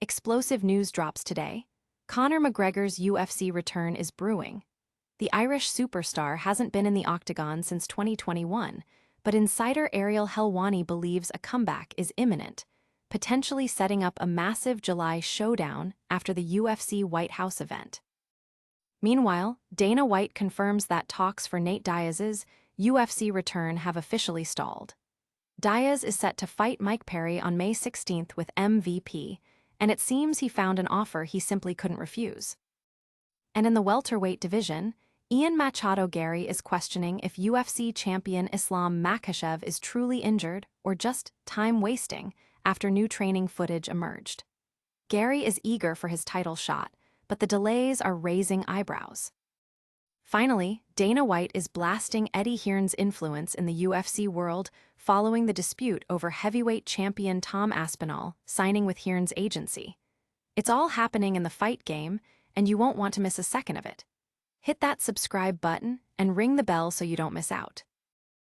Explosive news drops today. Conor McGregor's UFC return is brewing. The Irish superstar hasn't been in the octagon since 2021, but insider Ariel Helwani believes a comeback is imminent, potentially setting up a massive July showdown after the UFC White House event. Meanwhile, Dana White confirms that talks for Nate Diaz's UFC return have officially stalled. Diaz is set to fight Mike Perry on May 16th with MVP, and it seems he found an offer he simply couldn't refuse. And in the welterweight division, Machado Garry is questioning if UFC champion Islam Makhachev is truly injured or just time-wasting after new training footage emerged. Garry is eager for his title shot, but the delays are raising eyebrows. Finally, Dana White is blasting Eddie Hearn's influence in the UFC world following the dispute over heavyweight champion Tom Aspinall signing with Hearn's agency. It's all happening in the fight game, and you won't want to miss a second of it. Hit that subscribe button and ring the bell so you don't miss out.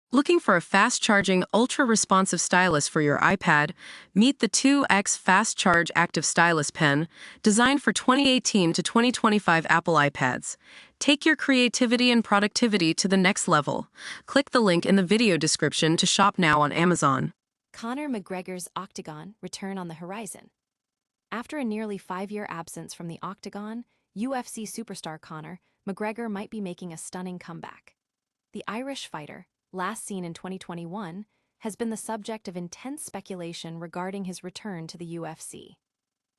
Looking for a fast-charging, ultra-responsive stylus for your iPad? Meet the 2X Fast Charge Active Stylus Pen, designed for 2018 to 2025 Apple iPads. Take your creativity and productivity to the next level. Click the link in the video description to shop now on Amazon. Conor McGregor's octagon return on the horizon. After a nearly 5-year absence from the octagon, UFC superstar Conor McGregor might be making a stunning comeback. The Irish fighter, last seen in 2021, has been the subject of intense speculation regarding his return to the UFC.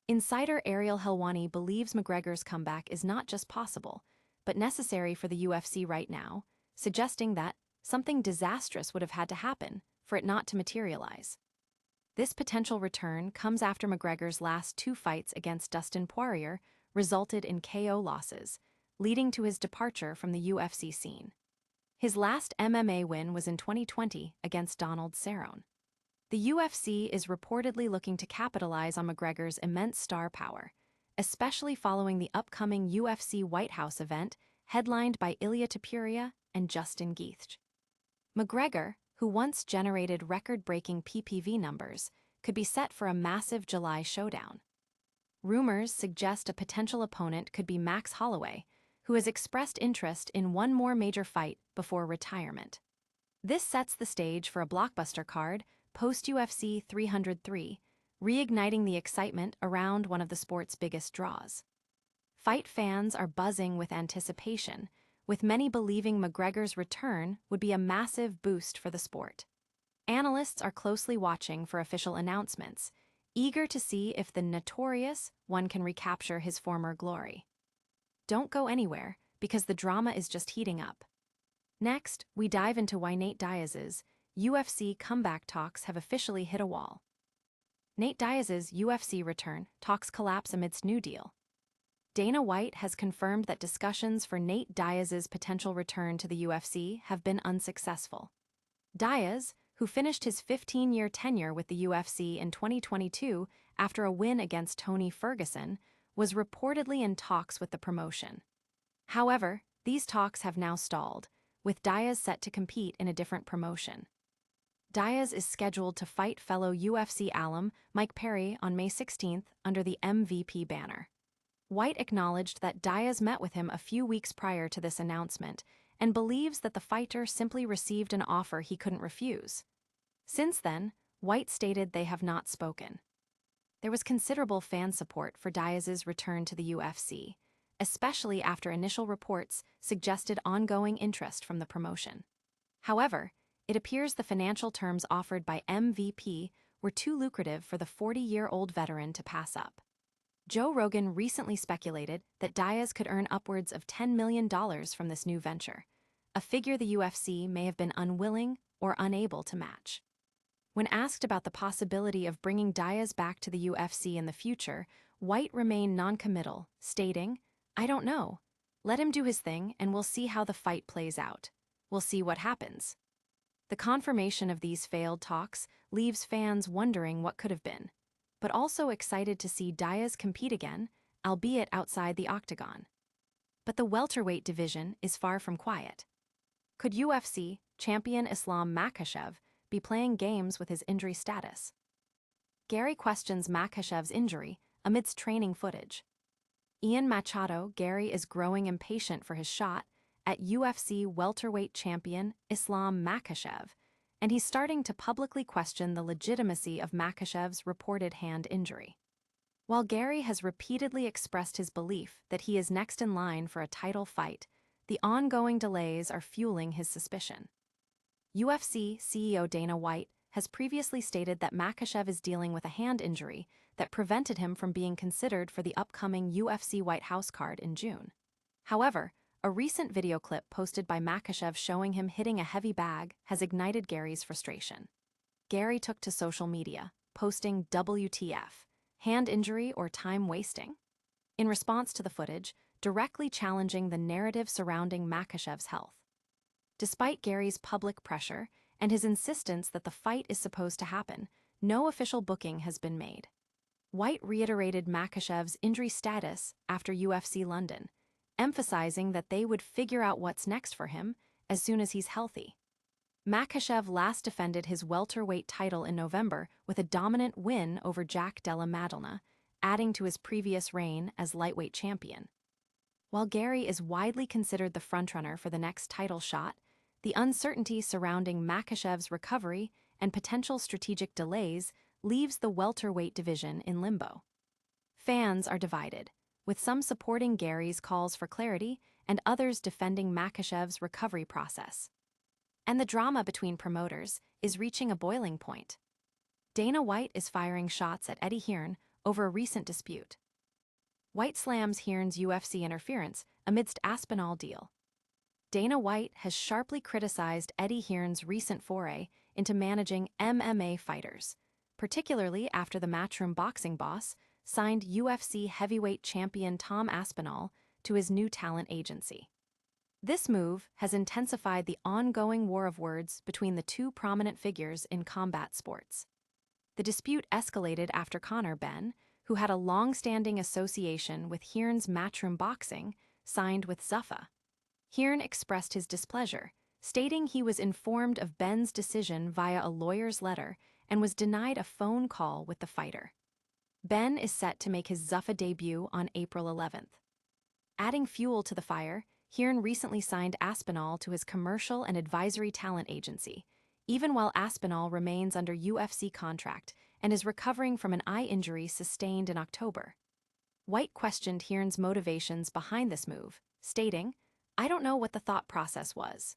Insider Ariel Helwani believes McGregor's comeback is not just possible, but necessary for the UFC right now, suggesting that something disastrous would have had to happen for it not to materialize. This potential return comes after McGregor's last 2 fights against Dustin Poirier resulted in KO losses, leading to his departure from the UFC scene. His last MMA win was in 2020 against Donald Cerrone. The UFC is reportedly looking to capitalize on McGregor's immense star power, especially following the upcoming UFC White House event headlined by Ilia Topuria and Justin Gaethje. McGregor, who once generated record-breaking PPV numbers, could be set for a massive July showdown. Rumors suggest a potential opponent could be Max Holloway, who has expressed interest in one more major fight before retirement. This sets the stage for a blockbuster card post-UFC 303, reigniting the excitement around one of the sport's biggest draws. Fight fans are buzzing with anticipation, with many believing McGregor's return would be a massive boost for the sport. Analysts are closely watching for official announcements, eager to see if the notorious one can recapture his former glory. Don't go anywhere, because the drama is just heating up. Next, we dive into why Nate Diaz's UFC comeback talks have officially hit a wall. Nate Diaz's UFC return talks collapse amidst new deal. Dana White has confirmed that discussions for Nate Diaz's potential return to the UFC have been unsuccessful. Diaz, who finished his 15-year tenure with the UFC in 2022 after a win against Tony Ferguson, was reportedly in talks with the promotion. However, these talks have now stalled, with Diaz set to compete in a different promotion. Diaz is scheduled to fight fellow UFC alum Mike Perry on May 16th under the MVP banner. White acknowledged that Diaz met with him a few weeks prior to this announcement and believes that the fighter simply received an offer he couldn't refuse. Since then, White stated they have not spoken. There was considerable fan support for Diaz's return to the UFC, especially after initial reports suggested ongoing interest from the promotion. However, it appears the financial terms offered by MVP were too lucrative for the 40-year-old veteran to pass up. Joe Rogan recently speculated that Diaz could earn upwards of $10 million from this new venture, a figure the UFC may have been unwilling or unable to match. When asked about the possibility of bringing Diaz back to the UFC in the future, White remained non-committal, stating, "I don't know. Let him do his thing and we'll see how the fight plays out. We'll see what happens." The confirmation of these failed talks leaves fans wondering what could have been, but also excited to see Diaz compete again, albeit outside the octagon. But the welterweight division is far from quiet. Could UFC champion Islam Makhachev be playing games with his injury status? Garry questions Makhachev's injury amidst training footage. Machado Garry is growing impatient for his shot at UFC welterweight champion Islam Makhachev, and he's starting to publicly question the legitimacy of Makhachev's reported hand injury. While Garry has repeatedly expressed his belief that he is next in line for a title fight, the ongoing delays are fueling his suspicion. UFC CEO Dana White has previously stated that Makhachev is dealing with a hand injury that prevented him from being considered for the upcoming UFC White House card in June. However, a recent video clip posted by Makhachev showing him hitting a heavy bag has ignited Garry's frustration. Garry took to social media, posting WTF, hand injury or time wasting? In response to the footage, directly challenging the narrative surrounding Makhachev's health. Despite Garry's public pressure and his insistence that the fight is supposed to happen, no official booking has been made. White reiterated Makhachev's injury status after UFC London, emphasizing that they would figure out what's next for him as soon as he's healthy. Makhachev last defended his welterweight title in November with a dominant win over Jack Della Maddalena, adding to his previous reign as lightweight champion. While Garry is widely considered the frontrunner for the next title shot, the uncertainty surrounding Makhachev's recovery and potential strategic delays leaves the welterweight division in limbo. Fans are divided, with some supporting Garry's calls for clarity and others defending Makhachev's recovery process. And the drama between promoters is reaching a boiling point. Dana White is firing shots at Eddie Hearn over a recent dispute. White slams Hearn's UFC interference amidst Aspinall deal. Dana White has sharply criticized Eddie Hearn's recent foray into managing MMA fighters, particularly after the Matchroom boxing boss signed UFC heavyweight champion Tom Aspinall to his new talent agency. This move has intensified the ongoing war of words between the two prominent figures in combat sports. The dispute escalated after Conor Ben, who had a long-standing association with Hearn's Matchroom Boxing, signed with Zuffa. Hearn expressed his displeasure, stating he was informed of Ben's decision via a lawyer's letter and was denied a phone call with the fighter. Ben is set to make his Zuffa debut on April 11th. Adding fuel to the fire, Hearn recently signed Aspinall to his commercial and advisory talent agency, even while Aspinall remains under UFC contract and is recovering from an eye injury sustained in October. White questioned Hearn's motivations behind this move, stating, "I don't know what the thought process was."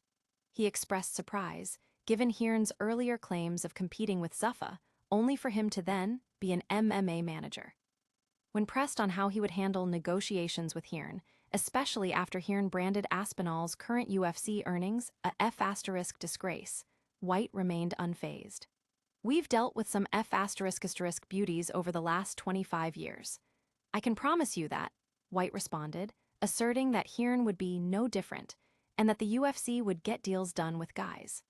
He expressed surprise, given Hearn's earlier claims of competing with Zuffa, only for him to then be an MMA manager. When pressed on how he would handle negotiations with Hearn, especially after Hearn branded Aspinall's current UFC earnings a F** disgrace, White remained unfazed. "We've dealt with some F** beauties over the last 25 years. I can promise you that," White responded, asserting that Hearn would be no different and that the UFC would get deals done with guys.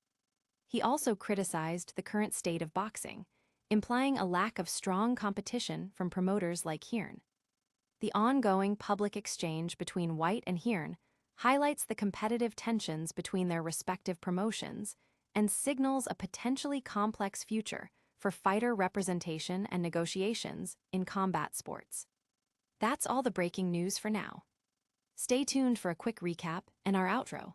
He also criticized the current state of boxing, implying a lack of strong competition from promoters like Hearn. The ongoing public exchange between White and Hearn highlights the competitive tensions between their respective promotions and signals a potentially complex future for fighter representation and negotiations in combat sports. That's all the breaking news for now. Stay tuned for a quick recap and our outro.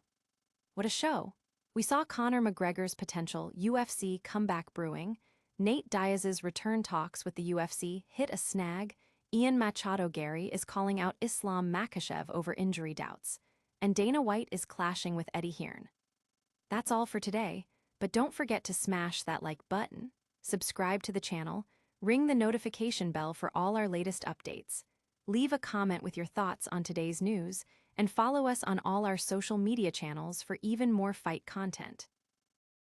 What a show! We saw Conor McGregor's potential UFC comeback brewing, Nate Diaz's return talks with the UFC hit a snag, Machado Garry is calling out Islam Makhachev over injury doubts, and Dana White is clashing with Eddie Hearn. That's all for today, but don't forget to smash that like button, subscribe to the channel, ring the notification bell for all our latest updates, leave a comment with your thoughts on today's news, and follow us on all our social media channels for even more fight content.